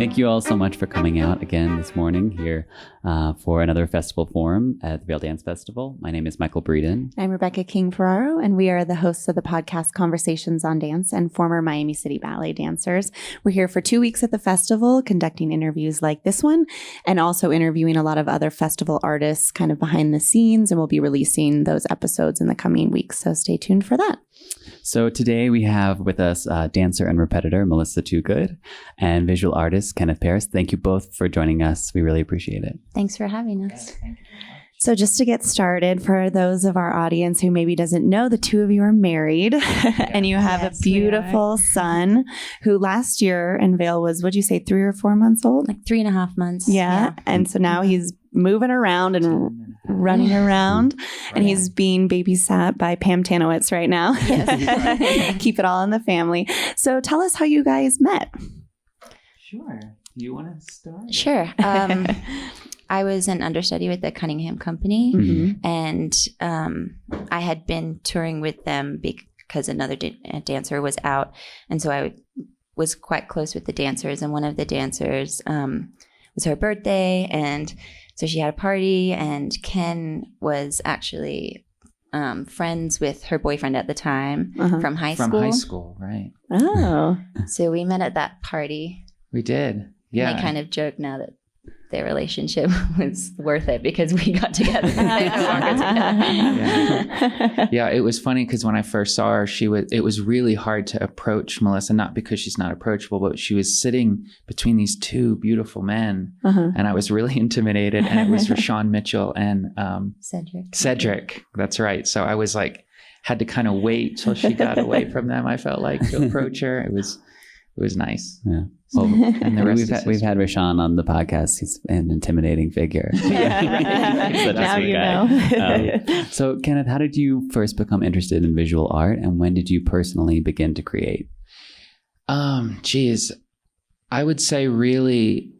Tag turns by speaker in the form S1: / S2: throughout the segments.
S1: Thank you all so much for coming out again this morning here for another festival forum at the Vail Dance Festival. My name is Michael Breeden.
S2: I'm Rebecca King Ferraro, and we are the hosts of the podcast Conversations on Dance and former Miami City Ballet dancers. We're here for 2 weeks at the festival, conducting interviews like this one, and also interviewing a lot of other festival artists kind of behind the scenes, and we'll be releasing those episodes in the coming weeks, so stay tuned for that.
S1: So today we have with us dancer and repetitor Melissa Toogood and visual artist Kenneth Parris. Thank you both for joining us. We really appreciate it.
S2: Thanks for having us. So just to get started, for those of our audience who maybe doesn't know, the two of you are married and you have a beautiful son who last year in Vail was, what'd you say, 3 or 4 months old?
S3: Like 3.5 months.
S2: Yeah. And so now he's moving around and running around, and he's being babysat by Pam Tanowitz right now. Yes. Keep it all in the family. So tell us how you guys met.
S4: Sure. You want to start?
S3: Sure. I was an understudy with the Cunningham Company, and I had been touring with them because another dancer was out, and so I was quite close with the dancers, and one of the dancers was her birthday, and so she had a party, and Ken was actually friends with her boyfriend at the time from high school.
S4: From high school, right.
S2: Oh.
S3: So we met at that party.
S4: We did. Yeah.
S3: And I kind of joke now that their relationship was worth it because we got together.
S4: Yeah, it was funny because when I first saw her, it was really hard to approach Melissa, not because she's not approachable, but she was sitting between these two beautiful men, and I was really intimidated. And it was Rashawn Mitchell and Cedric. That's right. So I was like, had to kind of wait till she got away from them. I felt like to approach her. It was nice.
S1: Yeah. Well, and the rest we've had Rashawn on the podcast. He's an intimidating figure.
S2: Now you know.
S1: So, Kenneth, how did you first become interested in visual art, and when did you personally begin to create?
S4: Geez, I would say really,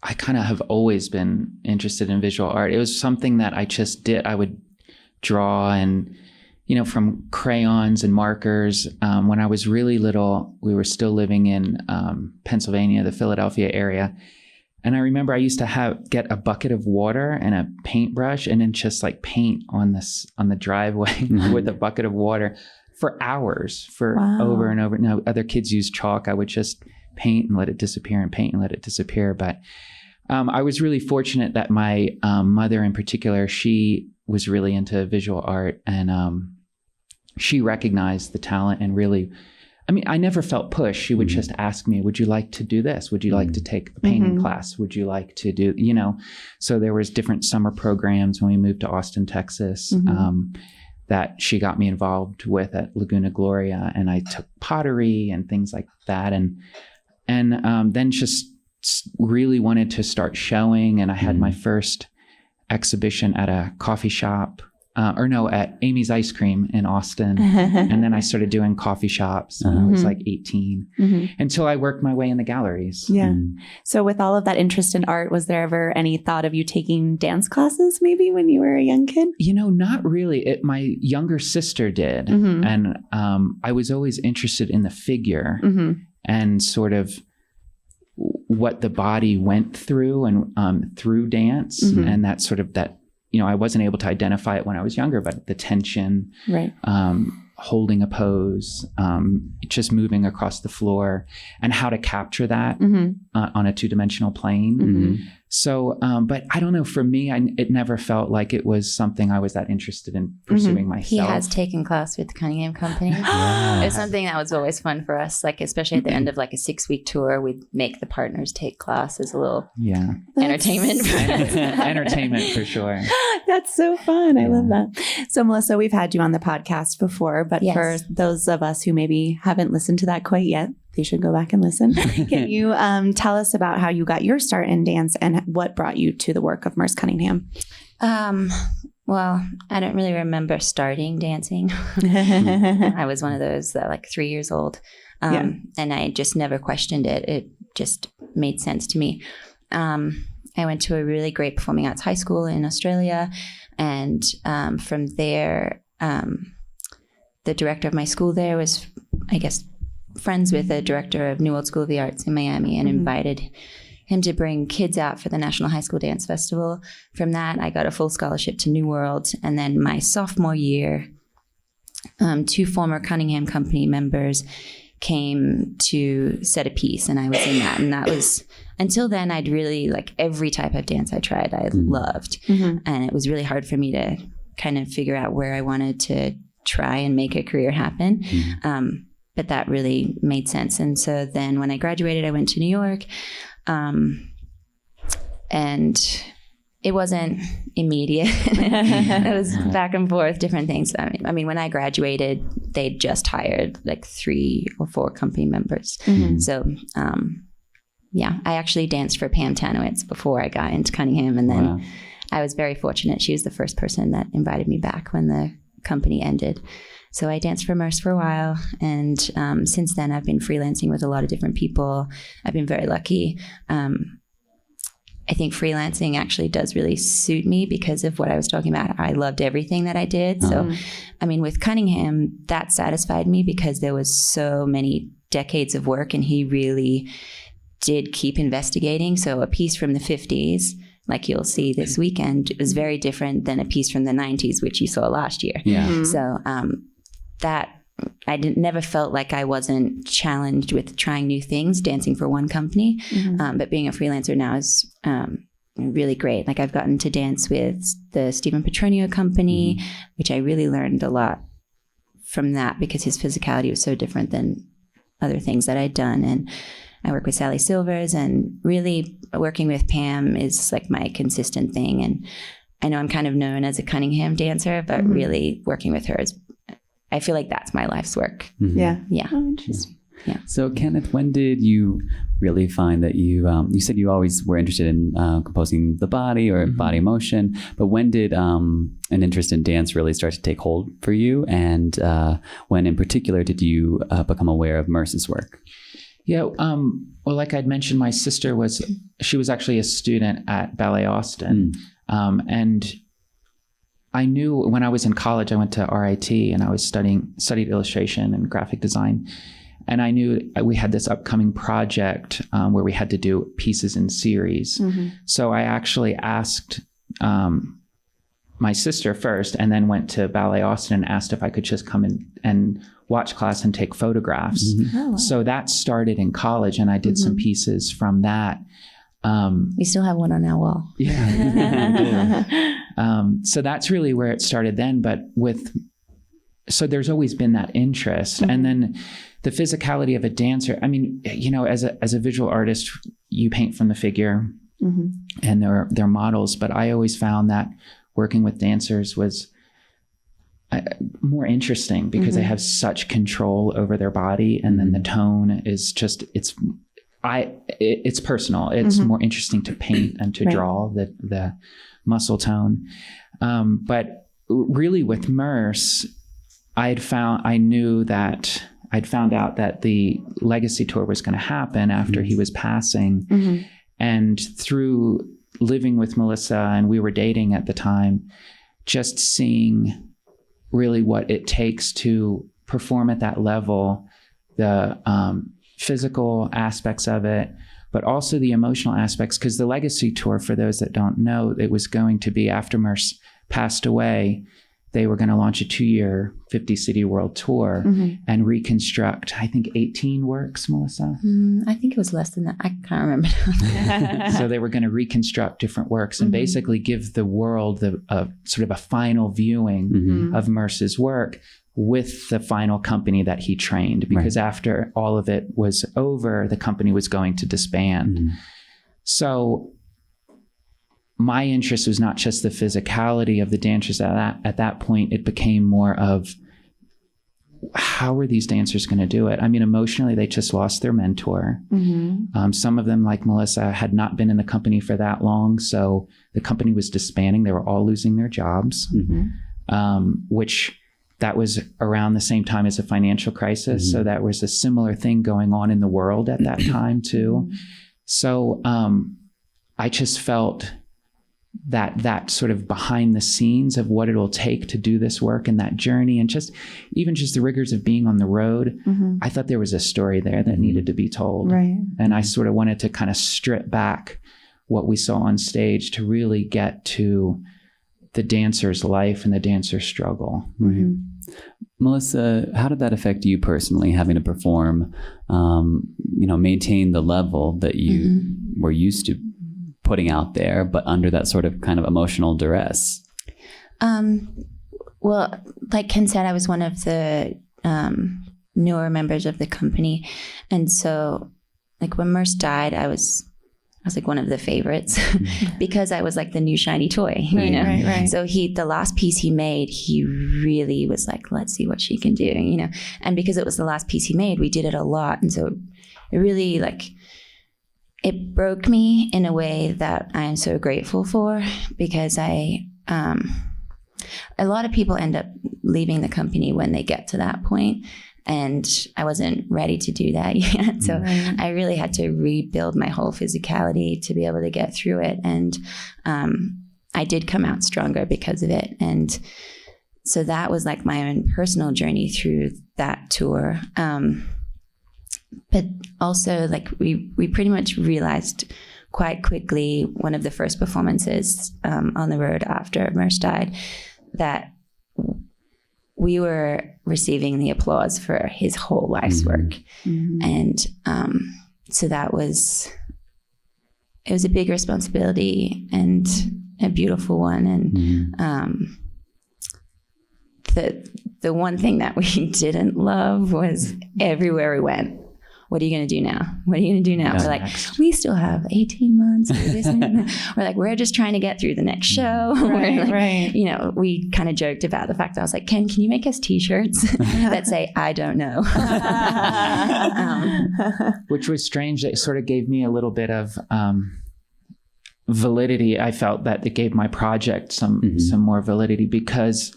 S4: I kind of have always been interested in visual art. It was something that I just did. I would draw and, from crayons and markers. When I was really little, we were still living in Pennsylvania, the Philadelphia area. And I remember I used to get a bucket of water and a paintbrush and then just like paint on the driveway with a bucket of water for hours, over and over. Now, other kids use chalk. I would just paint and let it disappear and paint and let it disappear. But I was really fortunate that my mother in particular, she was really into visual art, and she recognized the talent and really, I never felt pushed. She would just ask me, would you like to do this? Would you like to take a painting class? Would you like to do, so there was different summer programs when we moved to Austin, Texas, that she got me involved with at Laguna Gloria. And I took pottery and things like that. And then just really wanted to start showing. And I had my first exhibition at a coffee shop, at Amy's Ice Cream in Austin. And then I started doing coffee shops when I was like 18 until I worked my way in the galleries.
S2: Yeah. So with all of that interest in art, was there ever any thought of you taking dance classes maybe when you were a young kid?
S4: Not really. My younger sister did. And I was always interested in the figure and sort of what the body went through and through dance, and that sort of that, I wasn't able to identify it when I was younger, but the tension, right. Holding a pose, just moving across the floor, and how to capture that on a two-dimensional plane. So, but I don't know, for me, it never felt like it was something I was that interested in pursuing myself.
S3: He has taken class with the Cunningham Company. Yes. It was something that was always fun for us, like especially at the end of like a 6-week tour, we'd make the partners take class as a little entertainment.
S4: Entertainment for sure.
S2: That's so fun. I love that. So Melissa, we've had you on the podcast before, but for those of us who maybe haven't listened to that quite yet, they should go back and listen. Can you tell us about how you got your start in dance and what brought you to the work of Merce Cunningham?
S3: Well, I don't really remember starting dancing. I was one of those that like 3 years old. And I just never questioned it. It just made sense to me. I went to a really great performing arts high school in Australia. And from there, the director of my school there was, I guess, friends with the director of New Old School of the Arts in Miami and invited him to bring kids out for the National High School Dance Festival. From that, I got a full scholarship to New World. And then my sophomore year, 2 former Cunningham Company members came to set a piece, and I was in that. And that was, until then, I'd really, like, every type of dance I tried, I loved. And it was really hard for me to kind of figure out where I wanted to try and make a career happen. But that really made sense. And so then when I graduated, I went to New York. And it wasn't immediate. It was back and forth, different things. I mean, when I graduated, they'd just hired like 3 or 4 company members. So, I actually danced for Pam Tanowitz before I got into Cunningham. And then I was very fortunate. She was the first person that invited me back when the company ended. So I danced for Merce for a while. And since then, I've been freelancing with a lot of different people. I've been very lucky. I think freelancing actually does really suit me because of what I was talking about. I loved everything that I did. So, I mean, with Cunningham, that satisfied me because there was so many decades of work and he really did keep investigating. So a piece from the 50s, like you'll see this weekend, was very different than a piece from the 90s, which you saw last year. So that I never felt like I wasn't challenged with trying new things, dancing for one company. But being a freelancer now is really great. Like I've gotten to dance with the Stephen Petronio company, which I really learned a lot from that because his physicality was so different than other things that I'd done. And I work with Sally Silvers, and really working with Pam is like my consistent thing. And I know I'm kind of known as a Cunningham dancer, but really working with her is, I feel like that's my life's work.
S2: Yeah. Oh, interesting.
S3: Yeah.
S1: So, Kenneth, when did you really find that you said you always were interested in composing the body or body motion, but when did an interest in dance really start to take hold for you? And when in particular did you become aware of Merce's work?
S4: Yeah. Well, like I'd mentioned, my sister was actually a student at Ballet Austin. And I knew when I was in college, I went to RIT and I was studied illustration and graphic design. And I knew we had this upcoming project where we had to do pieces in series. So I actually asked my sister first and then went to Ballet Austin and asked if I could just come in and watch class and take photographs.
S2: Oh, wow.
S4: So that started in college and I did some pieces from that.
S3: We still have one on our wall.
S4: So that's really where it started then. But so there's always been that interest. And then the physicality of a dancer, I mean, you know, as a visual artist, you paint from the figure and they're models. But I always found that working with dancers was more interesting because they have such control over their body. And then the tone is just, it's personal. It's more interesting to paint and to draw the muscle tone. But really with Merce, I'd found out that the legacy tour was going to happen after he was passing. And through living with Melissa, and we were dating at the time, just seeing really what it takes to perform at that level, the physical aspects of it, but also the emotional aspects. Because the legacy tour, for those that don't know, it was going to be after Merce passed away, they were going to launch a 2-year 50-city world tour and reconstruct, I think, 18 works, Melissa?
S3: I think it was less than that. I can't remember.
S4: So they were going to reconstruct different works and basically give the world sort of a final viewing of Merce's work with the final company that he trained. Because after all of it was over, the company was going to disband. So my interest was not just the physicality of the dancers at that point. It became more of, how are these dancers going to do it? I mean, emotionally, they just lost their mentor. Some of them, like Melissa, had not been in the company for that long. So the company was disbanding. They were all losing their jobs, which that was around the same time as the financial crisis. So that was a similar thing going on in the world at that time too. So I just felt that sort of behind the scenes of what it'll take to do this work and that journey, and even just the rigors of being on the road. I thought there was a story there that needed to be told.
S2: Right.
S4: And I sort of wanted to kind of strip back what we saw on stage to really get to the dancer's life and the dancer's struggle.
S1: Right. Melissa, how did that affect you personally, having to perform, maintain the level that you were used to putting out there, but under that sort of kind of emotional duress?
S3: Well, like Ken said, I was one of the newer members of the company. And so like when Merce died, I was like one of the favorites because I was like the new shiny toy, you know?
S2: Right.
S3: So the last piece he made, he really was like, let's see what she can do, you know? And because it was the last piece he made, we did it a lot. And so it really it broke me in a way that I'm so grateful for, because a lot of people end up leaving the company when they get to that point. And I wasn't ready to do that yet. So I really had to rebuild my whole physicality to be able to get through it. And I did come out stronger because of it. And so that was like my own personal journey through that tour. But also like we pretty much realized quite quickly, one of the first performances on the road after Merce died, that we were receiving the applause for his whole life's work. And so it was a big responsibility and a beautiful one. And the one thing that we didn't love was everywhere we went, what are you going to do now? What are you going to do now? We're like, we still have 18 months. We're like, we're just trying to get through the next show.
S2: Right.
S3: You know, we kind of joked about the fact that I was like, Ken, can you make us t-shirts that say, I don't know?
S4: Which was strange. It sort of gave me a little bit of validity. I felt that it gave my project some more validity, because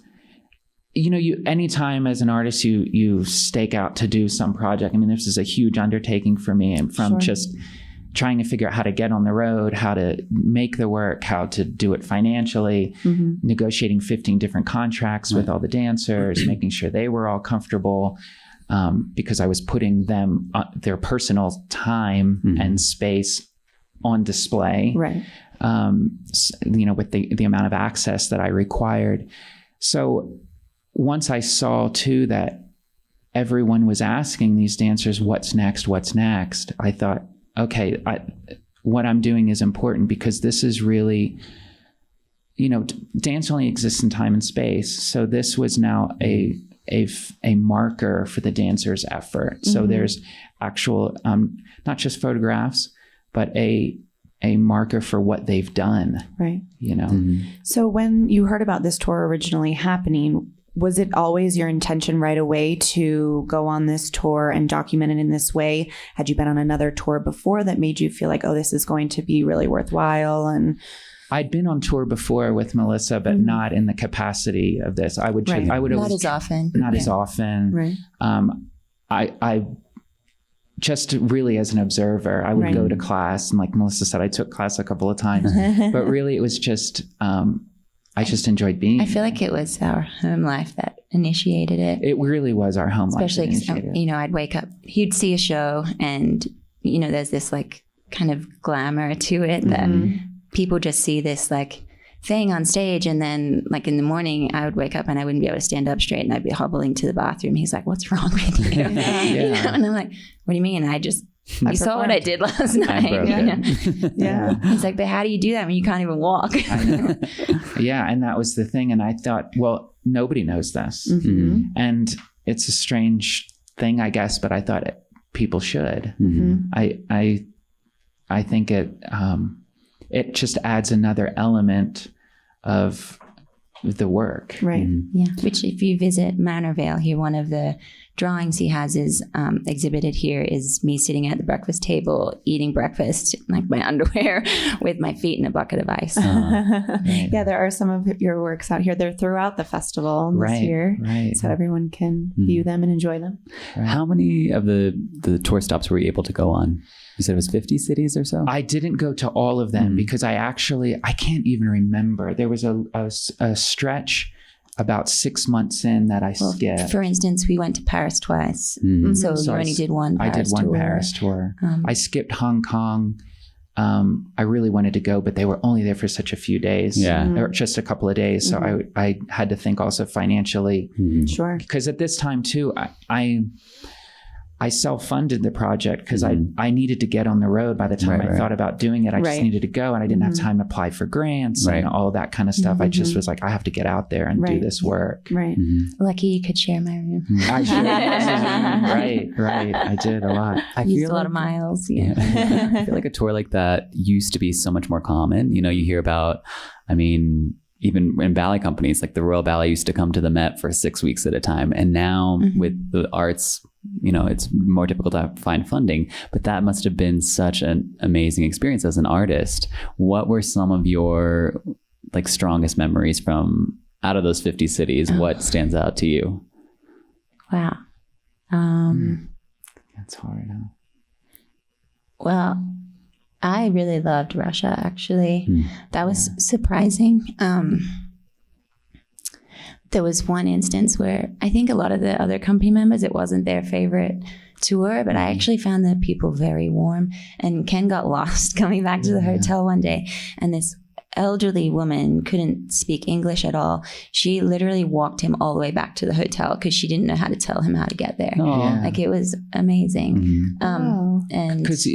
S4: anytime as an artist you stake out to do some project. I mean, this is a huge undertaking for me, and from just trying to figure out how to get on the road, how to make the work, how to do it financially, negotiating 15 different contracts with all the dancers, making sure they were all comfortable, because I was putting them, their personal time and space on display,
S2: right?
S4: With the amount of access that I required. So once I saw too that everyone was asking these dancers, what's next? I thought, okay, what I'm doing is important, because this is really, dance only exists in time and space. So this was now a marker for the dancer's effort. So there's actual, not just photographs, but a marker for what they've done.
S2: Right. So when you heard about this tour originally happening, was it always your intention right away to go on this tour and document it in this way? Had you been on another tour before that made you feel like, oh, this is going to be really worthwhile? And
S4: I'd been on tour before with Melissa, but not in the capacity of this. I would
S3: not as often.
S2: Right.
S4: I just really as an observer, I would go to class, and like Melissa said, I took class a couple of times, but really it was just, I just enjoyed being.
S3: I feel like it was our home life that initiated it.
S4: It really was our home life.
S3: Especially because, I'd wake up, he'd see a show, and, there's this like kind of glamour to it that people just see this like thing on stage. And then like in the morning I would wake up and I wouldn't be able to stand up straight, and I'd be hobbling to the bathroom. He's like, what's wrong with you? And I'm like, what do you mean? You saw what I did last night.
S2: Yeah.
S3: It's like, but how do you do that when you can't even walk?
S4: I know. Yeah. And that was the thing. And I thought, well, nobody knows this. And it's a strange thing, I guess, but I thought people should. I think it just adds another element of the work.
S2: Right.
S3: Yeah. Which if you visit Manor Vail here, one of the drawings he has is exhibited here is me sitting at the breakfast table, eating breakfast, like my underwear, with my feet in a bucket of ice.
S2: Yeah, there are some of your works out here. They're throughout the festival this year.
S4: Right.
S2: So everyone can view them and enjoy them.
S4: Right.
S1: How many of the tour stops were you able to go on? You said it was 50 cities or so?
S4: I didn't go to all of them because I can't even remember. There was a stretch about 6 months in that I skipped.
S3: For instance, we went to Paris twice. So you only did one Paris tour.
S4: I did one Paris tour. I skipped Hong Kong. I really wanted to go, but they were only there for such a few days, or just a couple of days. So I had to think also financially.
S2: Sure.
S4: Because at this time too, I self-funded the project because I needed to get on the road. By the time I thought about doing it, I just needed to go, and I didn't have time to apply for grants and all that kind of stuff. I just was like, I have to get out there and do this work.
S2: Right.
S3: Lucky you could share my room.
S4: I should. Right. I did a lot.
S1: I
S3: used a lot of miles. Yeah.
S1: I feel like a tour like that used to be so much more common. You know, you hear about, even in ballet companies, like the Royal Ballet used to come to the Met for 6 weeks at a time. And now with the arts, it's more difficult to find funding, but that must have been such an amazing experience as an artist. What were some of your strongest memories from out of those 50 cities? What stands out to you?
S3: Wow.
S4: That's hard, huh?
S3: Well, I really loved Russia, actually. That was surprising. There was one instance where I think a lot of the other company members, it wasn't their favorite tour, but I actually found the people very warm. And Ken got lost coming back to the hotel one day, and this elderly woman couldn't speak English at all. She literally walked him all the way back to the hotel because she didn't know how to tell him how to get there. It was amazing. And
S4: because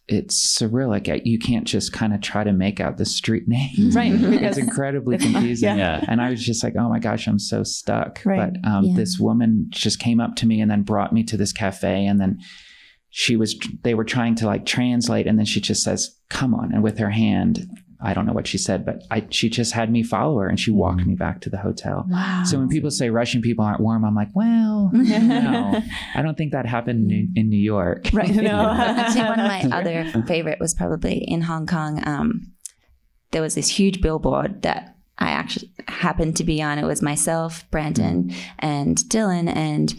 S4: it's surreal. Like you can't just kind of try to make out the street names.
S2: Right.
S4: It's incredibly confusing.
S1: Yeah.
S4: And I was just like, oh my gosh, I'm so stuck.
S2: Right.
S4: But this woman just came up to me and then brought me to this cafe, and then they were trying to translate, and then she just says, come on. And with her hand, I don't know what she said, but she just had me follow her, and she walked me back to the hotel.
S2: Wow.
S4: So when people say Russian people aren't warm, I'm like, well, no, I don't think that happened in New York.
S2: Right. No.
S3: I'd say one of my other favorite was probably in Hong Kong. There was this huge billboard that I actually happened to be on. It was myself, Brandon, and Dylan. And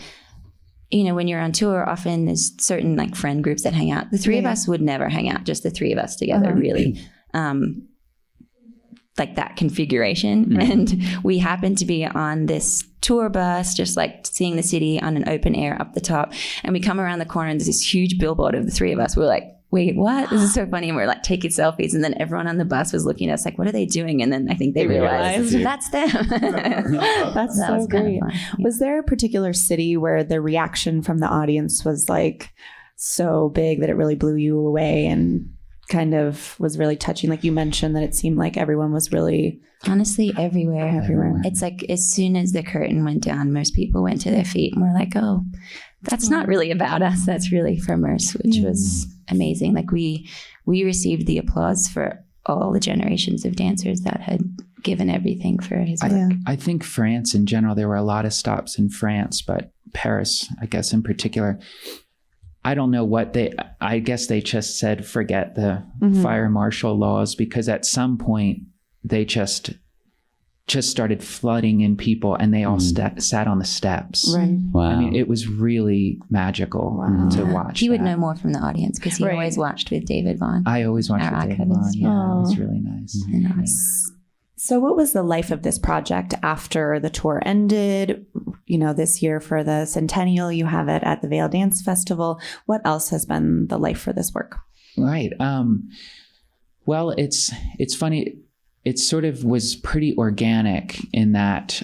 S3: when you're on tour, often there's certain friend groups that hang out. The three of us would never hang out, just the three of us together, really. That configuration. And we happened to be on this tour bus, just seeing the city on an open air up the top. And we come around the corner and there's this huge billboard of the three of us. We're like, wait, what? This is so funny. And we're taking selfies. And then everyone on the bus was looking at us what are they doing? And then I think they realized that's them.
S2: That's so great. Was there a particular city where the reaction from the audience was so big that it really blew you away and kind of was really touching? Like you mentioned that it seemed like everyone was really...
S3: Honestly, everywhere. It's as soon as the curtain went down, most people went to their feet and were like, oh, that's not really about us. That's really for Merce, which was amazing. We received the applause for all the generations of dancers that had given everything for his work.
S4: I think France in general, there were a lot of stops in France, but Paris, I guess in particular... I don't know I guess they just said, forget the fire marshal laws, because at some point they just started flooding in people, and they all sat on the steps.
S2: Right.
S1: Wow.
S4: It was really magical to watch.
S3: He would know more from the audience because he always watched with David Vaughn.
S4: I always watched with David Vaughn. Yeah, it was really nice.
S3: Nice.
S2: So what was the life of this project after the tour ended? This year for the centennial, you have it at the Vail Dance Festival. What else has been the life for this work?
S4: Right. Well, it's funny. It sort of was pretty organic in that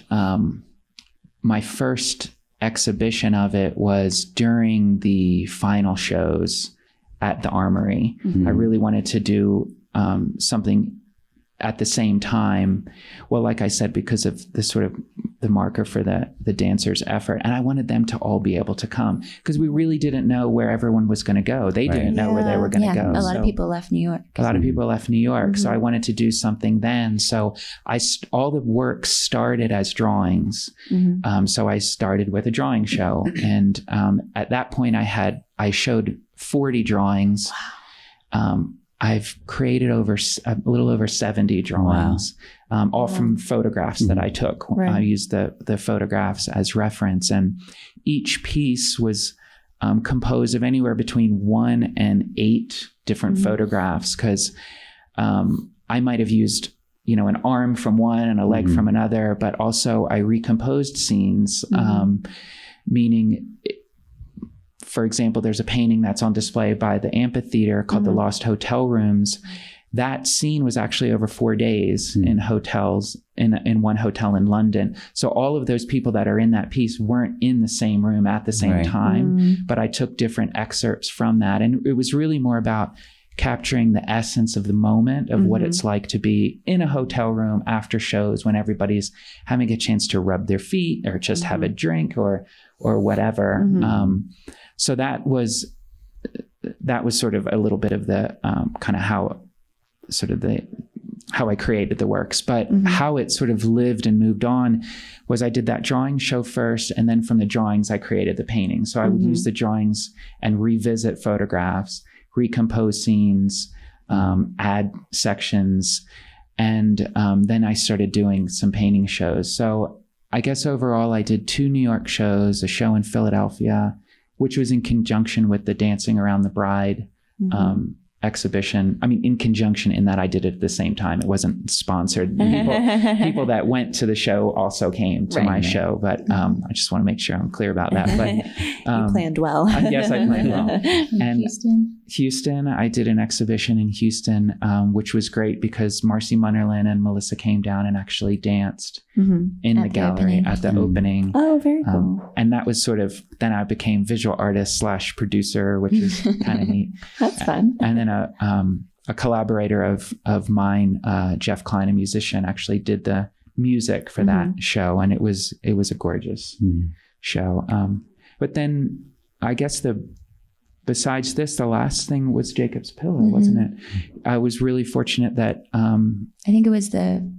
S4: my first exhibition of it was during the final shows at the Armory. I really wanted to do something at the same time. Well, like I said, because of the sort of the marker for the dancers' effort. And I wanted them to all be able to come because we really didn't know where everyone was going to go. They didn't know where they were going to go.
S3: A lot of people left New York.
S4: A lot of people left New York. So I wanted to do something then. So all the work started as drawings. So I started with a drawing show. And at that point I showed 40 drawings. Wow. I've created a little over 70 drawings, all from photographs that I took. I used the photographs as reference, and each piece was composed of anywhere between 1 and 8 different photographs, because I might have used, an arm from one and a leg from another, but also I recomposed scenes, meaning, for example, there's a painting that's on display by the Amphitheater called The Lost Hotel Rooms. That scene was actually over 4 days in hotels, in one hotel in London. So all of those people that are in that piece weren't in the same room at the same time, but I took different excerpts from that. And it was really more about capturing the essence of the moment of what it's like to be in a hotel room after shows when everybody's having a chance to rub their feet or just have a drink or whatever. So that was sort of a little bit of the kind of how I created the works, but how it sort of lived and moved on was I did that drawing show first, and then from the drawings I created the painting. So I would use the drawings and revisit photographs, recompose scenes, add sections, and then I started doing some painting shows. So I guess overall I did 2 New York shows, a show in Philadelphia, which was in conjunction with the Dancing Around the Bride exhibition. I mean, in conjunction in that I did it at the same time. It wasn't sponsored. People that went to the show also came to my show, but I just want to make sure I'm clear about that. But
S2: you planned well.
S4: Yes, I planned well. And Houston, I did an exhibition in Houston, which was great because Marcy Munnerlyn and Melissa came down and actually danced in the gallery at the opening.
S2: Oh, very cool.
S4: And that was sort of, then I became visual artist / producer, which is kind of neat. That's fun. And then a collaborator of mine, Jeff Klein, a musician, actually did the music for that show, and it was a gorgeous show. But then I guess besides this, the last thing was Jacob's Pillow, wasn't it? I was really fortunate that
S3: I think it was the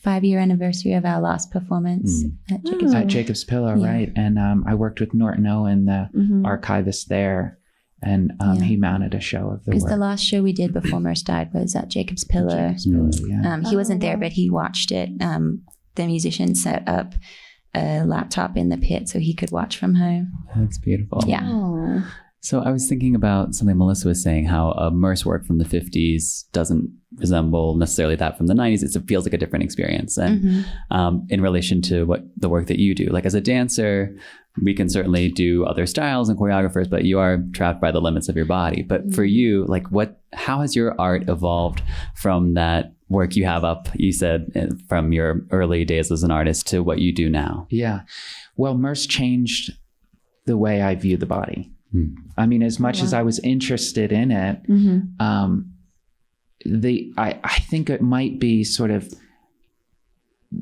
S3: 5-year anniversary of our last performance at
S4: Jacob's Pillow, right? And I worked with Norton Owen, the archivist there. And he mounted a show of the work.
S3: Because the last show we did before Merce died was at Jacob's Pillow. He wasn't there, but he watched it. The musician set up a laptop in the pit so he could watch from home.
S1: That's beautiful.
S3: Yeah.
S2: Aww.
S1: So I was thinking about something Melissa was saying, how a Merce work from the 50s doesn't resemble necessarily that from the 90s. It feels like a different experience. And in relation to the work that you do, like as a dancer, we can certainly do other styles and choreographers, but you are trapped by the limits of your body. But for you, like how has your art evolved from that work you have up, you said, from your early days as an artist to what you do now?
S4: Yeah. Well, Merce changed the way I view the body. I mean, as much as I was interested in it, I think it might be sort of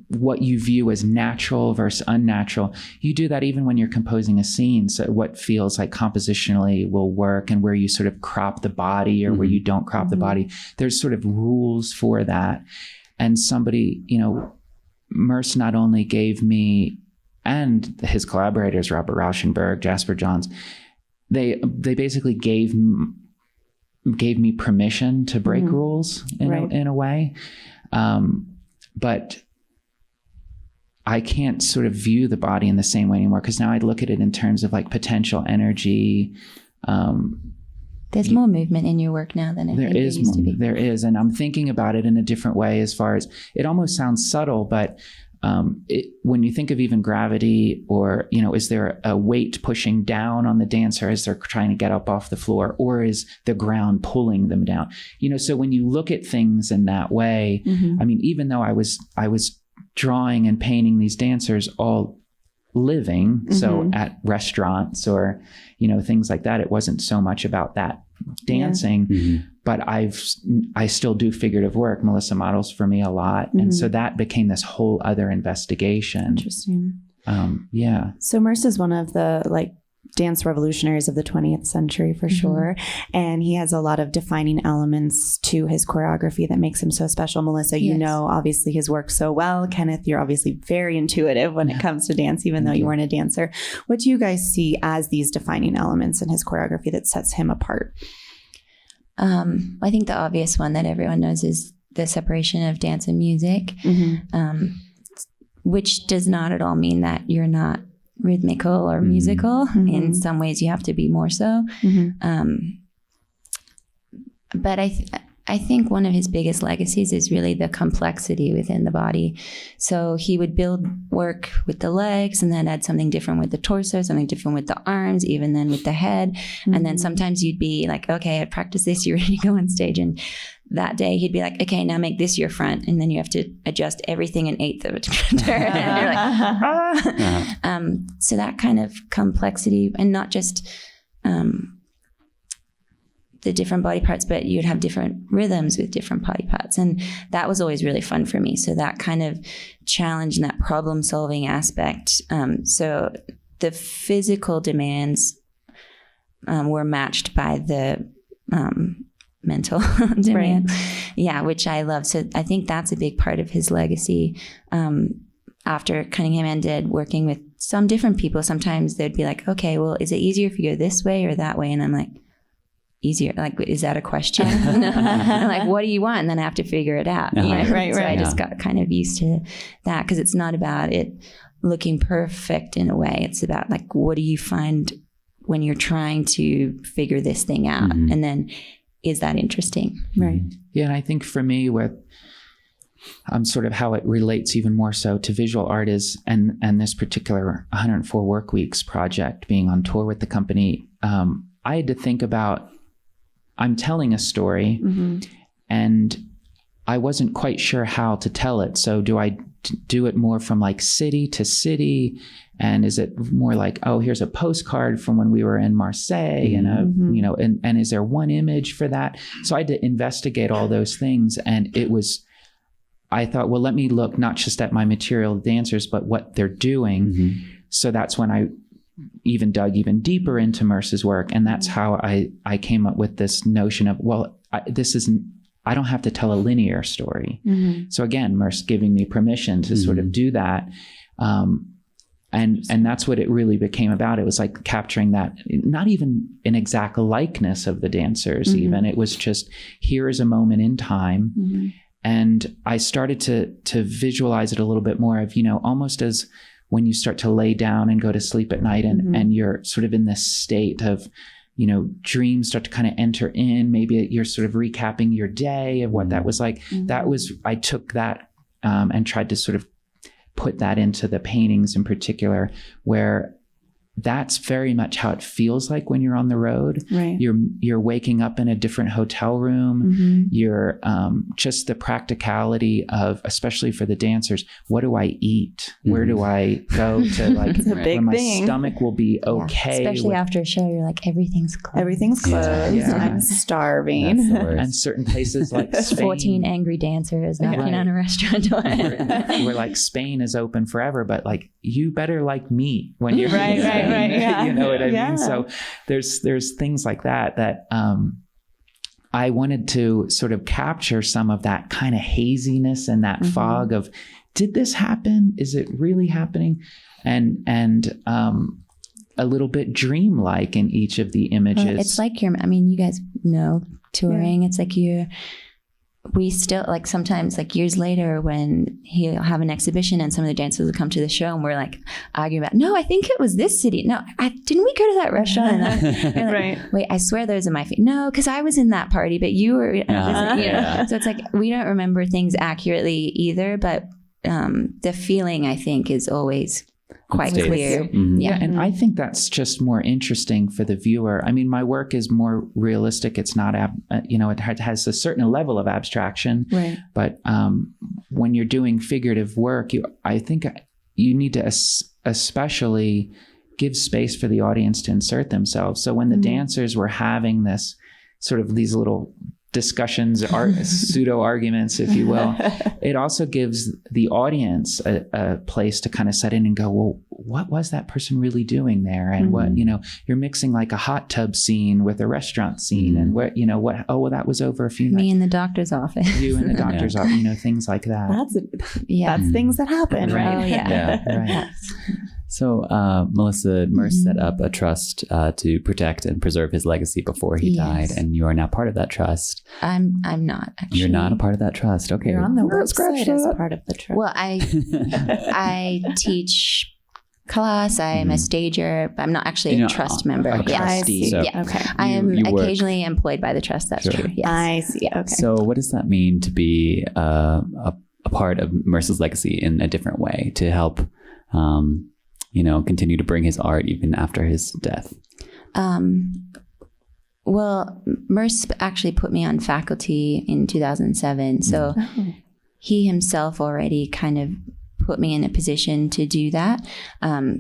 S4: what you view as natural versus unnatural. You do that even when you're composing a scene. So what feels like compositionally will work, and where you sort of crop the body or where you don't crop the body. There's sort of rules for that. And somebody, Merce not only gave me and his collaborators, Robert Rauschenberg, Jasper Johns, they basically gave me permission to break rules in a way. But I can't sort of view the body in the same way anymore, because now I look at it in terms of like potential energy.
S3: There's more movement in your work now than there used to be.
S4: There is. And I'm thinking about it in a different way, as far as it almost sounds subtle, but when you think of even gravity, or, is there a weight pushing down on the dancer as they're trying to get up off the floor, or is the ground pulling them down? So when you look at things in that way, I mean, even though I was drawing and painting these dancers all living, so at restaurants or, things like that, it wasn't so much about that dancing, but I still do figurative work. Melissa models for me a lot. And so that became this whole other investigation.
S2: Interesting.
S4: Yeah.
S2: So Merce is one of the dance revolutionaries of the 20th century for sure. And he has a lot of defining elements to his choreography that makes him so special. Melissa, you know, obviously his work so well. Kenneth, you're obviously very intuitive when it comes to dance, even though you weren't a dancer. What do you guys see as these defining elements in his choreography that sets him apart?
S3: I think the obvious one that everyone knows is the separation of dance and music, which does not at all mean that you're not rhythmical or musical. In some ways you have to be more so. But I think one of his biggest legacies is really the complexity within the body. So he would build work with the legs and then add something different with the torso, something different with the arms, even then with the head. And then sometimes you'd be like, okay, I practiced this, you're ready to go on stage. And that day he'd be like, okay, now make this your front. And then you have to adjust everything an eighth of a turn. And you're like, so that kind of complexity, and not just the different body parts, but you'd have different rhythms with different body parts. And that was always really fun for me. So that kind of challenge and that problem solving aspect. So the physical demands were matched by the mental demand. Yeah, which I love. So I think that's a big part of his legacy. After Cunningham ended working with some different people, sometimes they'd be like, okay, well, is it easier if you go this way or that way? And I'm like, easier? Like, is that a question? I'm like, what do you want? And then I have to figure it out. Right. So I just got kind of used to that, because it's not about it looking perfect in a way. It's about like, what do you find when you're trying to figure this thing out? And then is that interesting?
S2: Right.
S4: Yeah. And I think for me, with sort of how it relates even more so to visual art is, and this particular 104 Work Weeks project, being on tour with the company, I had to think about, I'm telling a story and I wasn't quite sure how to tell it. So do I do it more from like city to city? And is it more like, oh, here's a postcard from when we were in Marseille and and is there one image for that? So I had to investigate all those things. And I thought, well, let me look not just at my material dancers, but what they're doing. So that's when I even dug even deeper into Merce's work. And that's how I came up with this notion of, well, I don't have to tell a linear story. So again, Merce giving me permission to sort of do that. And that's what it really became about. It was like capturing that, not even an exact likeness of the dancers even. It was just, here is a moment in time. And I started to visualize it a little bit more of, almost as when you start to lay down and go to sleep at night and you're sort of in this state of, dreams start to kind of enter in. Maybe you're sort of recapping your day of what that was like. I took that and tried to sort of put that into the paintings in particular, where that's very much how it feels like when you're on the road.
S2: Right.
S4: You're waking up in a different hotel room. You're just the practicality of, especially for the dancers, what do I eat? Where do I go to, like, when my stomach will be okay?
S3: Especially after a show, you're like, everything's closed.
S2: Everything's closed.
S4: Yeah.
S2: I'm starving.
S4: And certain places like Spain,
S3: 14 angry dancers knocking on a restaurant door.
S4: where like Spain is open forever, but like, you better like meat when you're
S2: right. Yeah.
S4: You know what I mean? So there's things like that I wanted to sort of capture some of that kind of haziness and that fog of, did this happen? Is it really happening? And a little bit dreamlike in each of the images.
S3: It's like you guys know touring. It's like we still, like, sometimes, like, years later when he'll have an exhibition and some of the dancers will come to the show and we're like arguing about, no, I think it was this city. No, didn't we go to that restaurant? And like, wait, I swear those are my feet. No, because I was in that party, but you were, So it's like, we don't remember things accurately either, but the feeling, I think, is always quite clear.
S4: Yeah. And I think that's just more interesting for the viewer. I mean, my work is more realistic. It's not, it has a certain level of abstraction,
S2: right?
S4: But when you're doing figurative work, I think you need to especially give space for the audience to insert themselves. So when the dancers were having this sort of these little discussions, pseudo arguments, if you will. It also gives the audience a place to kind of set in and go, well, what was that person really doing there? And what, you're mixing like a hot tub scene with a restaurant scene, and what, oh, well, that was over a few
S3: Me
S4: nights.
S3: in the doctor's office.
S4: You in the doctor's office, things like that.
S2: That's things that happen, right?
S3: Oh, yeah.
S4: Right.
S1: So, Melissa, Merce set up a trust to protect and preserve his legacy before he died, and you are now part of that trust.
S3: I'm not, actually.
S1: You're not a part of that trust. Okay.
S2: You're on the website as part of the trust.
S3: Well, I teach class. I'm a stager, but I'm not actually a trust member.
S4: A trustee.
S1: So
S2: Okay.
S3: I am
S1: you
S3: occasionally employed by the trust. That's true. Yes.
S2: I see. Okay.
S1: So what does that mean to be a part of Merce's legacy in a different way, to help, continue to bring his art even after his death?
S3: Well, Merce actually put me on faculty in 2007. So he himself already kind of put me in a position to do that.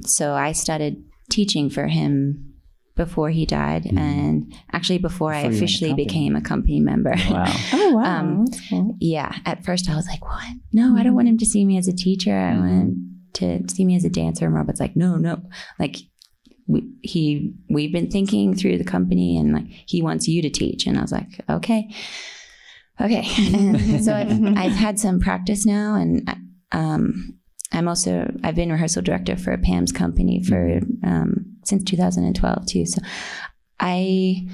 S3: So I started teaching for him before he died, and actually before I officially became a company member.
S1: Wow.
S2: Oh, wow. That's cool.
S3: Yeah. At first I was like, what? No, I don't want him to see me as a teacher. I want him to see me as a dancer. And Robert's like, no. Like, we've been thinking through the company, and like, he wants you to teach. And I was like, okay. And so I've had some practice now, and I've been rehearsal director for Pam's company for since 2012 too. So I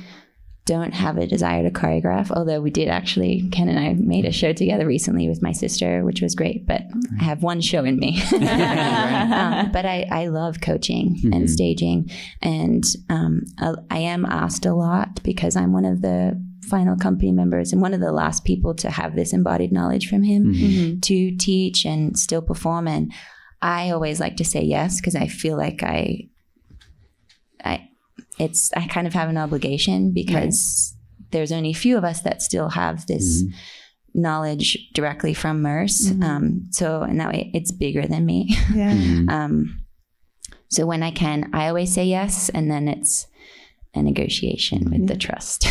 S3: don't have a desire to choreograph, although we did actually, Ken and I made a show together recently with my sister, which was great, but I have one show in me. But I love coaching and staging, and I am asked a lot because I'm one of the final company members and one of the last people to have this embodied knowledge from him to teach and still perform. And I always like to say yes, because I feel like I kind of have an obligation, because there's only a few of us that still have this knowledge directly from Merce. So in that way, it's bigger than me. Yeah. So when I can, I always say yes, and then it's a negotiation with the trust.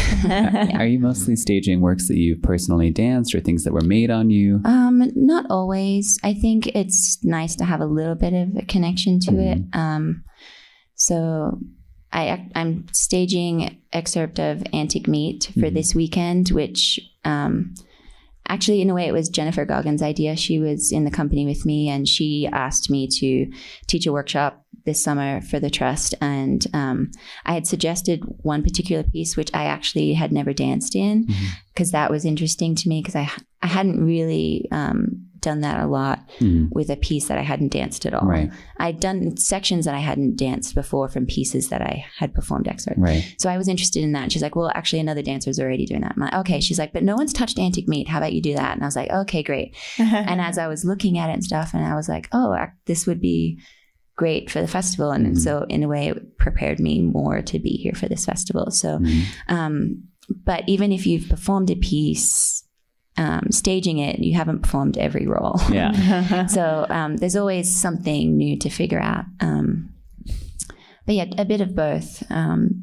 S1: Are you mostly staging works that you've personally danced, or things that were made on you?
S3: Not always. I think it's nice to have a little bit of a connection to it. So I'm staging excerpt of Antique Meat for this weekend, which actually, in a way, it was Jennifer Goggins' idea. She was in the company with me, and she asked me to teach a workshop this summer for the trust. And I had suggested one particular piece, which I actually had never danced in, because that was interesting to me, because I hadn't really done that a lot with a piece that I hadn't danced at all. Right. I'd done sections that I hadn't danced before from pieces that I had performed excerpt. Right. So I was interested in that. And she's like, well, actually another dancer's already doing that. I'm like, okay. She's like, but no one's touched Antique Meat. How about you do that? And I was like, okay, great. And as I was looking at it and stuff, and I was like, oh, this would be great for the festival. And so in a way, it prepared me more to be here for this festival. So, but even if you've performed a piece, staging it, you haven't performed every role. Yeah. So there's always something new to figure out. But yeah, a bit of both. And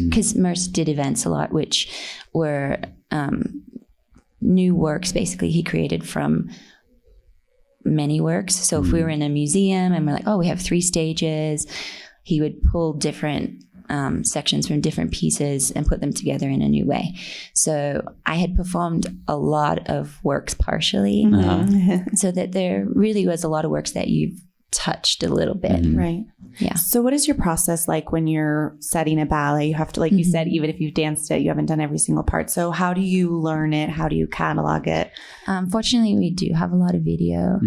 S3: because Merce did events a lot, which were new works, basically, he created from many works. So if we were in a museum and we're like, oh, we have 3 stages, he would pull different sections from different pieces and put them together in a new way. So I had performed a lot of works partially, so that there really was a lot of works that you've touched a little bit.
S2: Right.
S3: Yeah.
S2: So what is your process like when you're setting a ballet? You have to, like you said, even if you've danced it, you haven't done every single part. So how do you learn it? How do you catalog it?
S3: Fortunately, we do have a lot of video.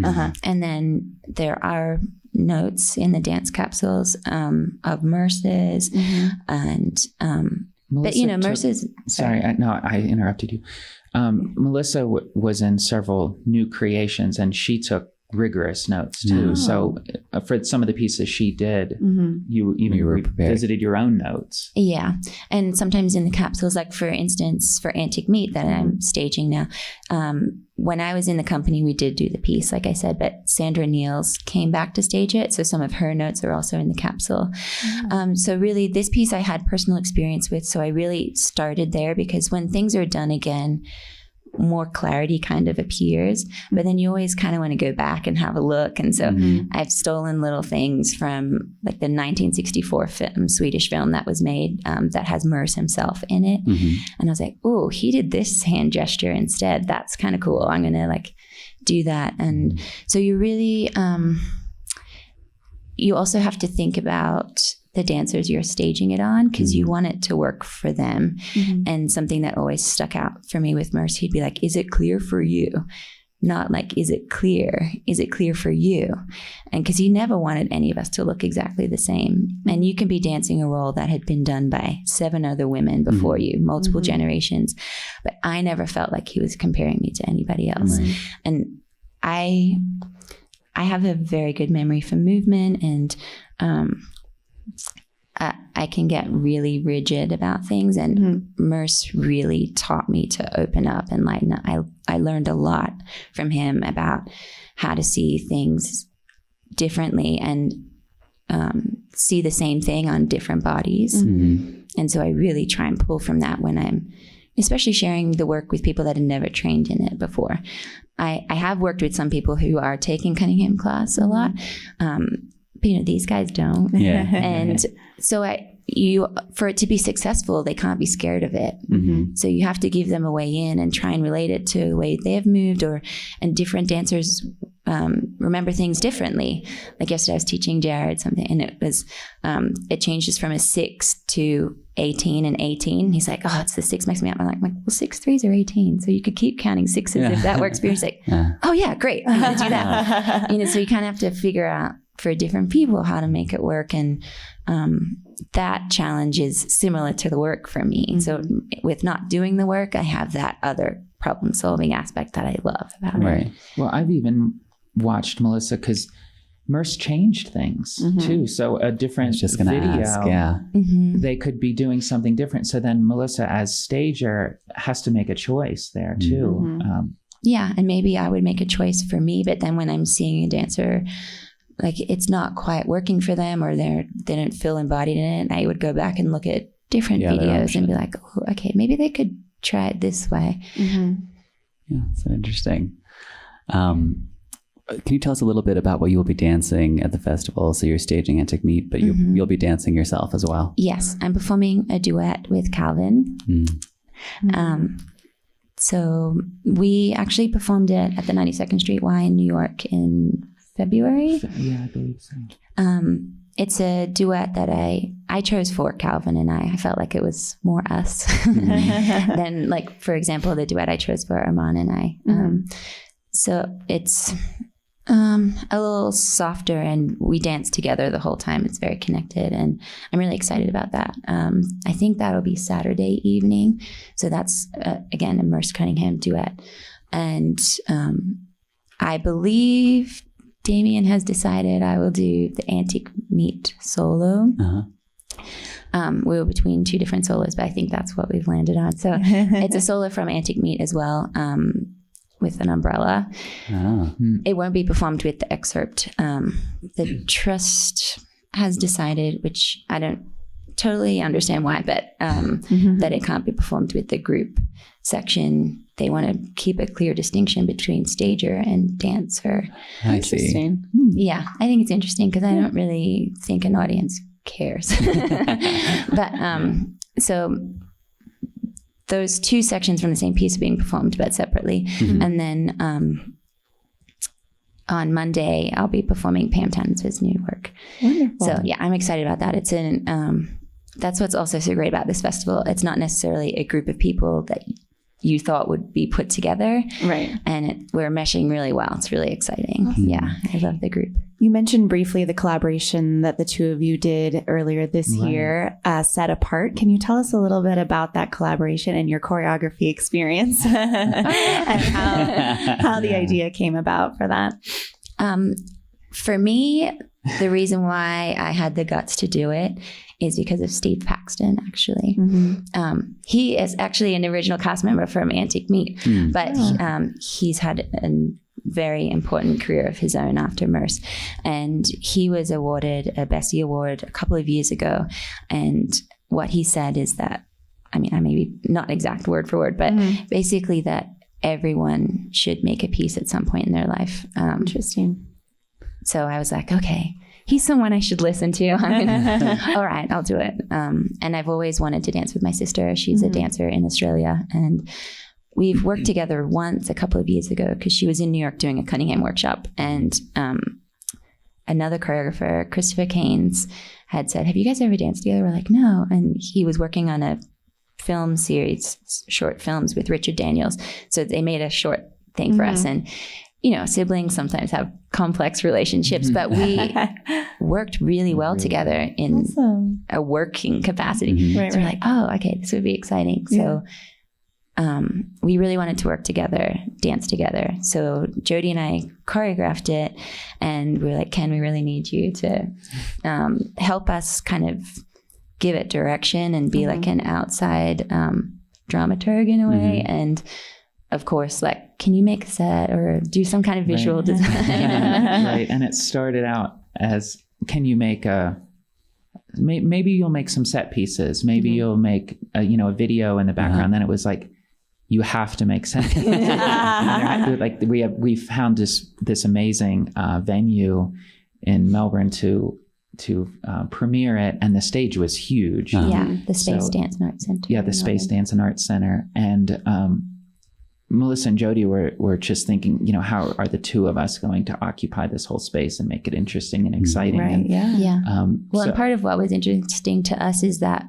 S3: And then there are notes in the dance capsules of Merce's and but Merce's
S4: I interrupted you. Melissa was in several new creations, and she took rigorous notes too.
S1: Oh.
S4: So for some of the pieces she did,
S2: Mm-hmm.
S4: you
S1: were prepared.
S4: visited your own notes.
S3: Yeah. And sometimes in the capsules, like for instance, for Antique Meat that I'm staging now, when I was in the company, we did do the piece, like I said, but Sandra Niels came back to stage it. So some of her notes are also in the capsule. So really this piece I had personal experience with. So I really started there because when things are done again, more clarity kind of appears, but then you always kind of want to go back and have a look. And so I've stolen little things from like the 1964 Swedish film that was made that has Merce himself in it. And I was like, oh, he did this hand gesture instead. That's kind of cool. I'm going to like do that. And so you really, you also have to think about the dancers you're staging it on because you want it to work for them. And something that always stuck out for me with Merce, he'd be like, is it clear for you? Not like, is it clear? Is it clear for you? And because he never wanted any of us to look exactly the same. And you can be dancing a role that had been done by 7 other women before you, multiple generations. But I never felt like he was comparing me to anybody else. And I have a very good memory for movement, and I can get really rigid about things, and Merce really taught me to open up and lighten up. I learned a lot from him about how to see things differently and see the same thing on different bodies. And so I really try and pull from that when I'm especially sharing the work with people that had never trained in it before. I have worked with some people who are taking Cunningham class a lot, but you know, these guys don't. And so for it to be successful, they can't be scared of it. So you have to give them a way in and try and relate it to the way they have moved, and different dancers remember things differently. Like yesterday I was teaching Jared something, and it was, it changes from a 6 to 18 and 18. He's like, oh, it's the 6 makes me up. I'm like, well, 6 3s are 18. So you could keep counting 6s if that works for you. He's like, oh yeah, great. I'm going to do that. You know, so you kind of have to figure out for different people how to make it work. And that challenge is similar to the work for me. So with not doing the work, I have that other problem solving aspect that I love about it.
S4: Well, I've even watched Melissa because Merce changed things too. So a different video, they could be doing something different. So then Melissa as stager has to make a choice there too.
S3: Yeah. And maybe I would make a choice for me, but then when I'm seeing a dancer, like it's not quite working for them, or they don't feel embodied in it, I would go back and look at different videos and be like, oh, okay, maybe they could try it this way.
S1: Yeah, so interesting. Can you tell us a little bit about what you will be dancing at the festival? So you're staging Antique Meat, but you'll be dancing yourself as well.
S3: Yes, I'm performing a duet with Calvin. So we actually performed it at the 92nd Street Y in New York in February.
S4: Yeah, I believe so.
S3: It's a duet that I chose for Calvin and I. I felt like it was more us than, like, for example, the duet I chose for Armand and I. So it's a little softer, and we dance together the whole time. It's very connected, and I'm really excited about that. I think that'll be Saturday evening. So that's, again, a Merce Cunningham duet. And I believe Damien has decided I will do the Antique Meat solo. We were between 2 different solos, but I think that's what we've landed on. So it's a solo from Antique Meat as well, with an umbrella. It won't be performed with the excerpt. The trust has decided, which I don't totally understand why, but that it can't be performed with the group section. They want to keep a clear distinction between stager and dancer.
S1: I see.
S3: Yeah, I think it's interesting because I don't really think an audience cares. But so those 2 sections from the same piece are being performed, but separately. And then on Monday, I'll be performing Pam Townsend's new work. Wonderful. So yeah, I'm excited about that. It's that's what's also so great about this festival. It's not necessarily a group of people that you thought would be put together. Right. And we're meshing really well. It's really exciting. Yeah, I love the group.
S2: You mentioned briefly the collaboration that the 2 of you did earlier this year, Set Apart. Can you tell us a little bit about that collaboration and your choreography experience and how the idea came about for that?
S3: For me, the reason why I had the guts to do it is because of Steve Paxton, actually. He is actually an original cast member from Antique Meat, but he's had a very important career of his own after Merce. And he was awarded a Bessie Award a couple of years ago. And what he said is that, I maybe not exact word for word, but basically that everyone should make a piece at some point in their life.
S2: Interesting.
S3: So I was like, okay, he's someone I should listen to. All right, I'll do it. And I've always wanted to dance with my sister. She's a dancer in Australia. And we've worked together once a couple of years ago because she was in New York doing a Cunningham workshop. And another choreographer, Christopher Keynes, had said, have you guys ever danced together? We're like, no. And he was working on a film series, short films with Richard Daniels. So they made a short thing for us. And siblings sometimes have complex relationships, but we worked really well together in a working capacity. So we're like, oh, okay, this would be exciting. So we really wanted to work together, dance together. So Jody and I choreographed it, and we were like, Ken, we really need you to help us kind of give it direction and be like an outside dramaturg in a way. And of course, like, can you make a set or do some kind of visual design?
S4: Right. And it started out as, can you make maybe you'll make some set pieces. Maybe you'll make a video in the background. Then it was like, you have to make set pieces. Like we found this amazing venue in Melbourne to premiere it, and the stage was huge.
S3: The Space Dance and Art Center.
S4: Yeah, the Space Dance and Art Center. And Melissa and Jody were just thinking, how are the two of us going to occupy this whole space and make it interesting and exciting?
S2: Right,
S3: and part of what was interesting to us is that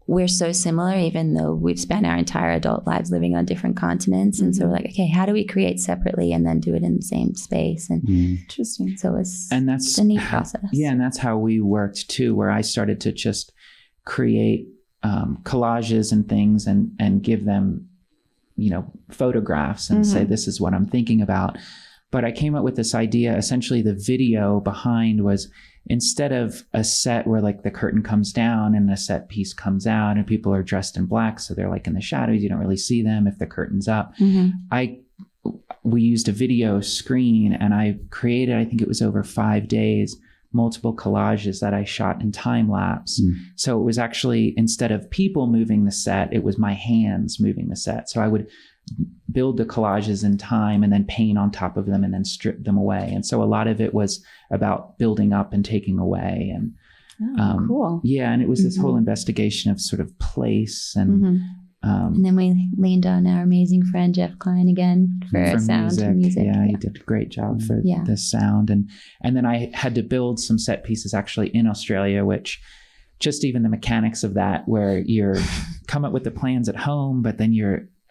S3: we're so similar, even though we've spent our entire adult lives living on different continents. And so we're like, okay, how do we create separately and then do it in the same space? And
S2: interesting.
S3: So that's a neat process.
S4: Yeah, and that's how we worked too, where I started to just create collages and things and give them photographs and say, this is what I'm thinking about. But I came up with this idea. Essentially, the video behind was, instead of a set where like the curtain comes down and a set piece comes out and people are dressed in black, so they're like in the shadows, you don't really see them if the curtain's up. We used a video screen, and I created, I think it was over 5 days, multiple collages that I shot in time lapse. So it was actually, instead of people moving the set, it was my hands moving the set. So I would build the collages in time and then paint on top of them and then strip them away. And so a lot of it was about building up and taking away. And
S2: cool.
S4: Yeah, and it was this whole investigation of sort of place and
S3: then we leaned on our amazing friend Jeff Klein again for sound and music.
S4: Yeah, he did a great job for the sound. And then I had to build some set pieces actually in Australia, which just even the mechanics of that, where you're come up with the plans at home, but then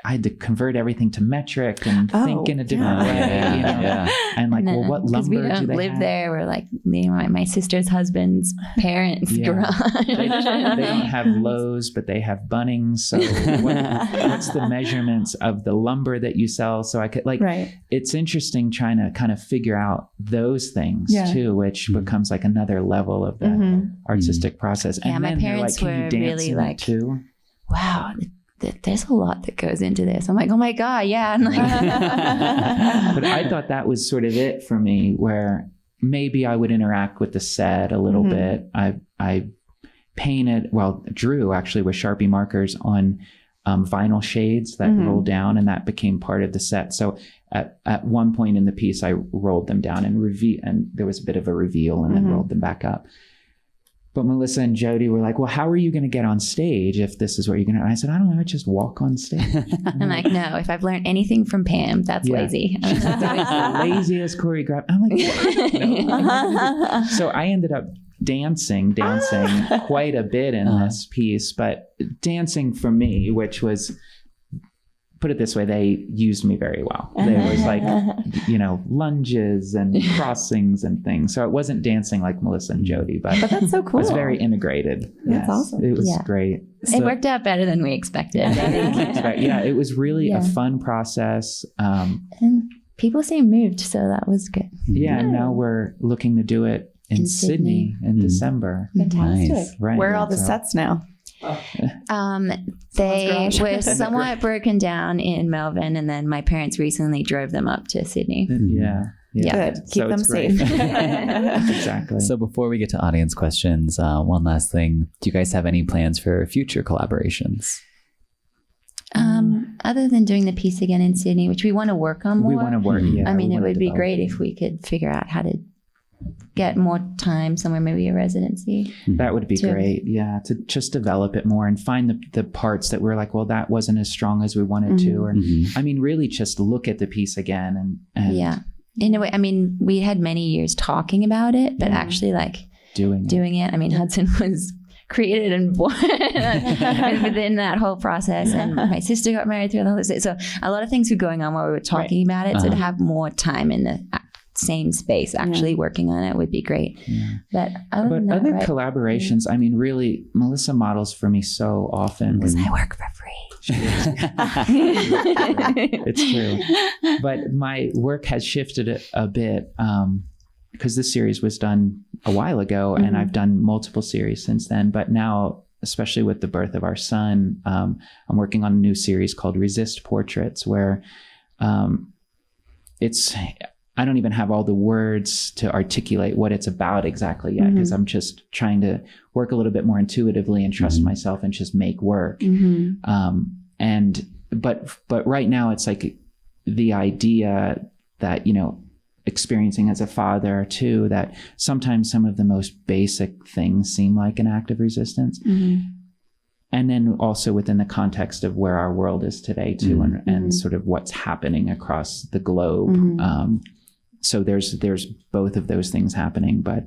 S4: I had to convert everything to metric and think in a different way. And like, well, what lumber
S3: we don't
S4: do they
S3: live
S4: have?
S3: there. We're like, my sister's husband's parents' garage.
S4: They don't have Lowe's, but they have Bunnings. So what's the measurements of the lumber that you sell? So I could it's interesting trying to kind of figure out those things too, which becomes like another level of the artistic process. And
S3: my parents were really like,
S4: too?
S3: Wow, there's a lot that goes into this. I'm like, oh my God, yeah. And like,
S4: but I thought that was sort of it for me, where maybe I would interact with the set a little bit. I drew actually with Sharpie markers on vinyl shades that rolled down, and that became part of the set. So at one point in the piece, I rolled them down and there was a bit of a reveal, and then rolled them back up. But Melissa and Jody were like, well, how are you going to get on stage if this is what you're going to... And I said, I don't know, I just walk on stage.
S3: I'm like, no, if I've learned anything from Pam, that's lazy.
S4: She's like, that is the laziest choreograph. I'm like, what? So I ended up dancing quite a bit in this piece, but dancing for me, which was... Put it this way, they used me very well. There was like, lunges and crossings and things. So it wasn't dancing like Melissa and Jody, but
S2: that's so cool.
S4: It was very integrated.
S2: That's awesome.
S4: It was great.
S3: It worked out better than we expected.
S4: Yeah, it was really a fun process.
S3: people seemed moved, so that was good.
S4: Yeah, and now we're looking to do it in Sydney in December.
S2: Fantastic.
S1: Nice.
S4: Right.
S2: Where are all the
S4: So-
S2: sets now?
S3: They
S2: garage.
S3: were somewhat broken down in Melbourne, and then my parents recently drove them up to Sydney.
S4: Yeah.
S2: Good. Keep
S4: So
S2: them
S4: it's great.
S2: safe.
S4: Exactly.
S1: So before we get to audience questions, one last thing. Do you guys have any plans for future collaborations?
S3: Other than doing the piece again in Sydney, which we want to work on more.
S4: we want to work. Yeah,
S3: I mean,
S4: we
S3: it
S4: wanna
S3: would be
S4: develop.
S3: great if we could figure out how to get more time somewhere, maybe a residency.
S4: That would be
S3: to-
S4: great. Yeah, to just develop it more and find the parts that we're like, well, that wasn't as strong as we wanted to. Or I mean, really just look at the piece again and
S3: Yeah. In a way, I mean, we had many years talking about it, but actually like
S4: doing it.
S3: I mean, Hudson was created and born within that whole process. And my sister got married through the whole, so a lot of things were going on while we were talking about it. So to have more time in the same space actually working on it would be great.
S4: Yeah.
S3: But other than that,
S4: other
S3: right,
S4: collaborations, I mean, really, Melissa models for me so often.
S3: I work for free.
S4: It's true. But my work has shifted a bit because this series was done a while ago and I've done multiple series since then. But now, especially with the birth of our son, I'm working on a new series called Resist Portraits, where I don't even have all the words to articulate what it's about exactly yet, because I'm just trying to work a little bit more intuitively and trust myself and just make work. But right now it's like the idea that, you know, experiencing as a father too, that sometimes some of the most basic things seem like an act of resistance. And then also within the context of where our world is today too, and sort of what's happening across the globe. So there's both of those things happening, but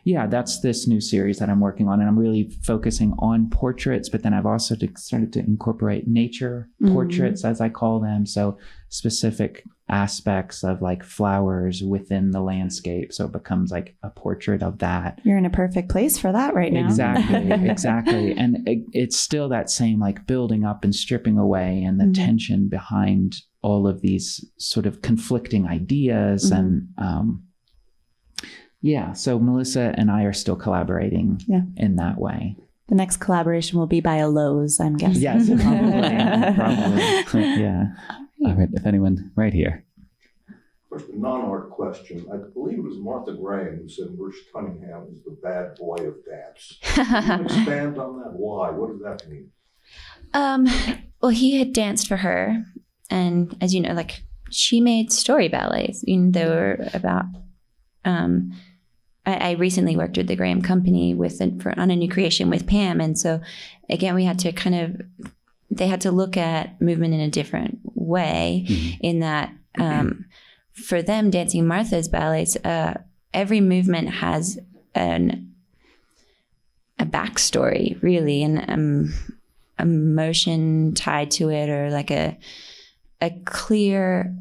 S4: yeah, that's this new series that I'm working on, and I'm really focusing on portraits, but then I've also started to incorporate nature portraits, as I call them. So specific aspects of like flowers within the landscape. So it becomes like a portrait of that.
S2: You're in a perfect place for that right now.
S4: Exactly. And it's still that same like building up and stripping away and the tension behind all of these sort of conflicting ideas. And so Melissa and I are still collaborating in that way.
S2: The next collaboration will be by a Lowe's, I'm guessing.
S4: Yes, probably. Yeah.
S1: All right, if anyone right here.
S5: First, a non-art question. I believe it was Martha Graham who said Merce Cunningham is the bad boy of dance. Can you expand on that? Why? What does that mean?
S3: Well, he had danced for her, and as you know, like she made story ballets. You know, they were about. I recently worked with the Graham Company on a new creation with Pam, and so again, we had to they had to look at movement in a different way. In that, for them, dancing Martha's ballets, every movement has a backstory, really, and emotion tied to it, or like a clear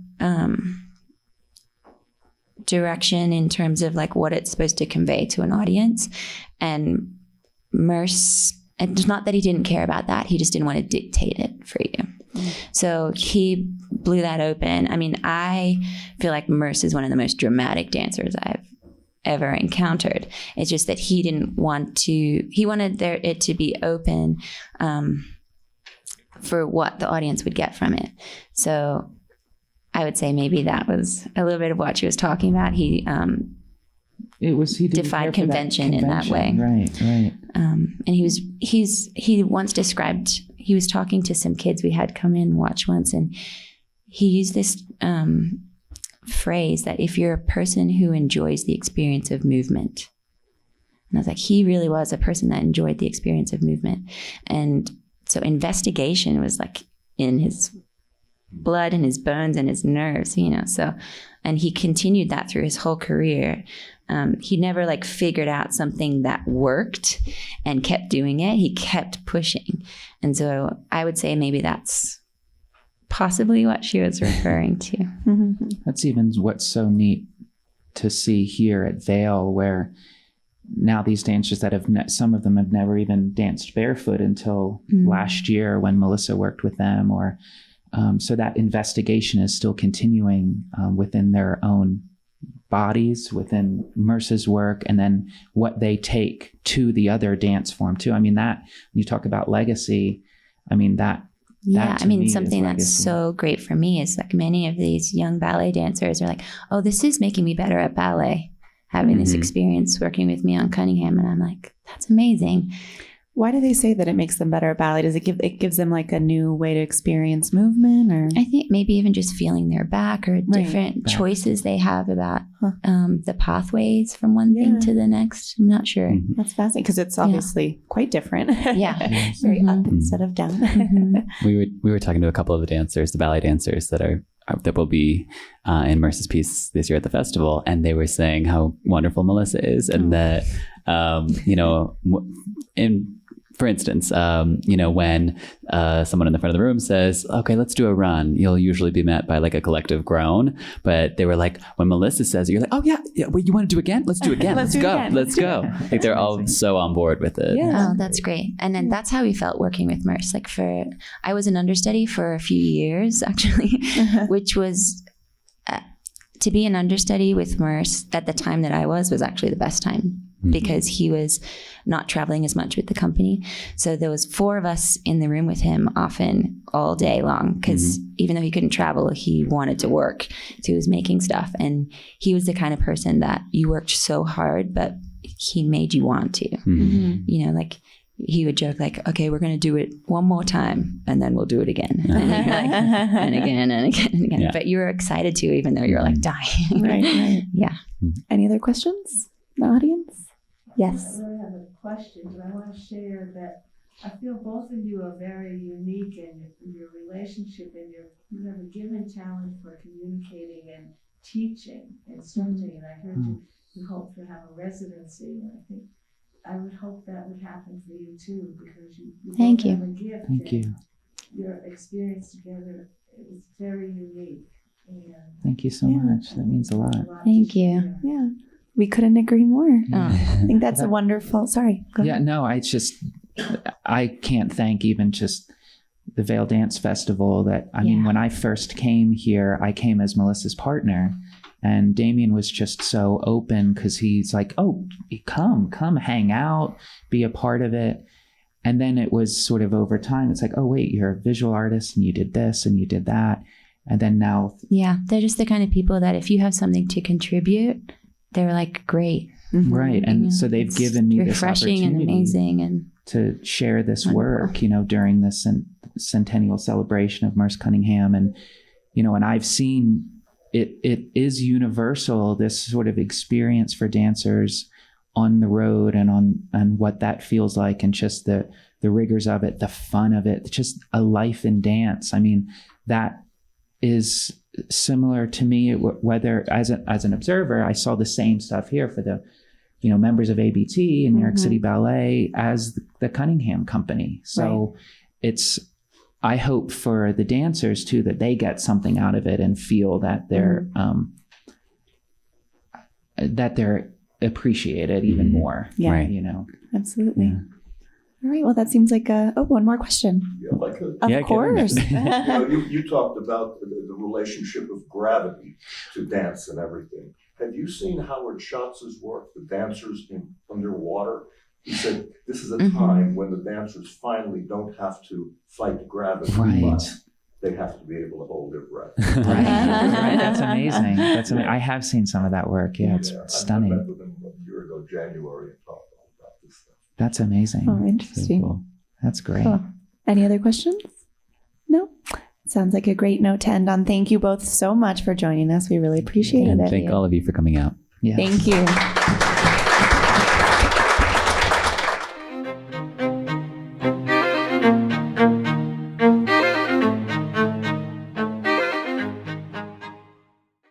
S3: direction in terms of like what it's supposed to convey to an audience. And Merce, it's not that he didn't care about that, he just didn't want to dictate it for you. So he blew that open. I mean, I feel like Merce is one of the most dramatic dancers I've ever encountered. It's just that he wanted it to be open for what the audience would get from it. So I would say maybe that was a little bit of what she was talking about. He
S4: He
S3: defied convention in that way.
S4: Right.
S3: And he once described, he was talking to some kids we had come in and watch once, and he used this phrase that if you're a person who enjoys the experience of movement, and I was like, he really was a person that enjoyed the experience of movement. And so investigation was like in his blood and his bones and his nerves, you know. So, and he continued that through his whole career. He never like figured out something that worked and kept doing it. He kept pushing. And so I would say maybe that's possibly what she was referring to.
S4: That's even what's so neat to see here at Vail, where now these dancers that some of them have never even danced barefoot until last year when Melissa worked with them, or So that investigation is still continuing within their own bodies, within Merce's work, and then what they take to the other dance form too. I mean, that when you talk about legacy, I mean, that to me
S3: something
S4: is
S3: that's
S4: legacy.
S3: so great for me is like many of these young ballet dancers are like, oh, this is making me better at ballet, having this experience working with me on Cunningham. And I'm like, that's amazing.
S2: Why do they say that it makes them better at ballet? Does it gives them like a new way to experience movement, or?
S3: I think maybe even just feeling their back or different choices they have about the pathways from one thing to the next. I'm not sure.
S2: That's fascinating because it's obviously quite different. Very up instead of down.
S1: We were talking to a couple of the dancers, the ballet dancers that will be in Merce's piece this year at the festival, and they were saying how wonderful Melissa is, and that for instance, when someone in the front of the room says, okay, let's do a run, you'll usually be met by like a collective groan. But they were like, when Melissa says it, you're like, oh yeah, wait, you want to do again? Let's do it again. Let's go. Like they're all so on board with it.
S3: Yeah. Oh, that's great. And then that's how we felt working with Merce. Like I was an understudy for a few years actually, which was to be an understudy with Merce at the time that I was actually the best time. Because he was not traveling as much with the company. So there was 4 of us in the room with him often all day long, because even though he couldn't travel, he wanted to work. So he was making stuff. And he was the kind of person that you worked so hard, but he made you want to. Like he would joke like, okay, we're going to do it one more time and then we'll do it again. And, then you're like, and again and again and again. Yeah. But you were excited to, even though you're like dying.
S2: Right.
S3: Yeah.
S2: Any other questions in the audience? Yes.
S6: I don't have a question, but I want to share that I feel both of you are very unique in your relationship, and you have a given talent for communicating and teaching and instructing. And I heard you hope to have a residency, and I think I would hope that would happen for you too, because you
S3: Thank you.
S6: have a gift.
S4: Thank you.
S6: Your experience together is very unique. And
S4: Thank you so much. That means a lot.
S3: Thank you.
S2: Yeah. We couldn't agree more.
S3: Oh.
S2: I think that's a wonderful, sorry. Go ahead.
S4: No, I can't thank even just the Vail Dance Festival I mean, when I first came here, I came as Melissa's partner, and Damien was just so open because he's like, oh, come hang out, be a part of it. And then it was sort of over time, it's like, oh, wait, you're a visual artist and you did this and you did that. And then now.
S3: Yeah, they're just the kind of people that if you have something to contribute, they're like, great.
S4: Right. And so they've given me this
S3: refreshing and amazing and
S4: to share this
S3: wonderful
S4: work, during the centennial celebration of Merce Cunningham. And, and I've seen it is universal, this sort of experience for dancers on the road and what that feels like, and just the rigors of it, the fun of it, just a life in dance. I mean, that is similar to me, whether as an observer, I saw the same stuff here for the, members of ABT and New York City Ballet as the Cunningham Company. So I hope for the dancers too, that they get something out of it and feel that they're appreciated even more.
S2: Yeah.
S1: Right.
S2: Absolutely. Yeah. All right. Well, that seems like one more question.
S5: Yeah, if I could.
S2: Of course.
S5: You talked about the relationship of gravity to dance and everything. Have you seen Howard Schatz's work, The Dancers Underwater? He said this is a time when the dancers finally don't have to fight gravity, but they have to be able to hold their breath.
S4: Right. That's amazing. I have seen some of that work. Yeah, it's stunning.
S5: I met with him a year ago, January, and talked about this stuff.
S4: That's amazing.
S2: Oh, interesting.
S1: Cool.
S4: That's great.
S2: Cool. Any other questions? No? Sounds like a great note to end on. Thank you both so much for joining us. We really appreciated it.
S1: Thank all of you for coming out.
S4: Yeah.
S2: Thank you.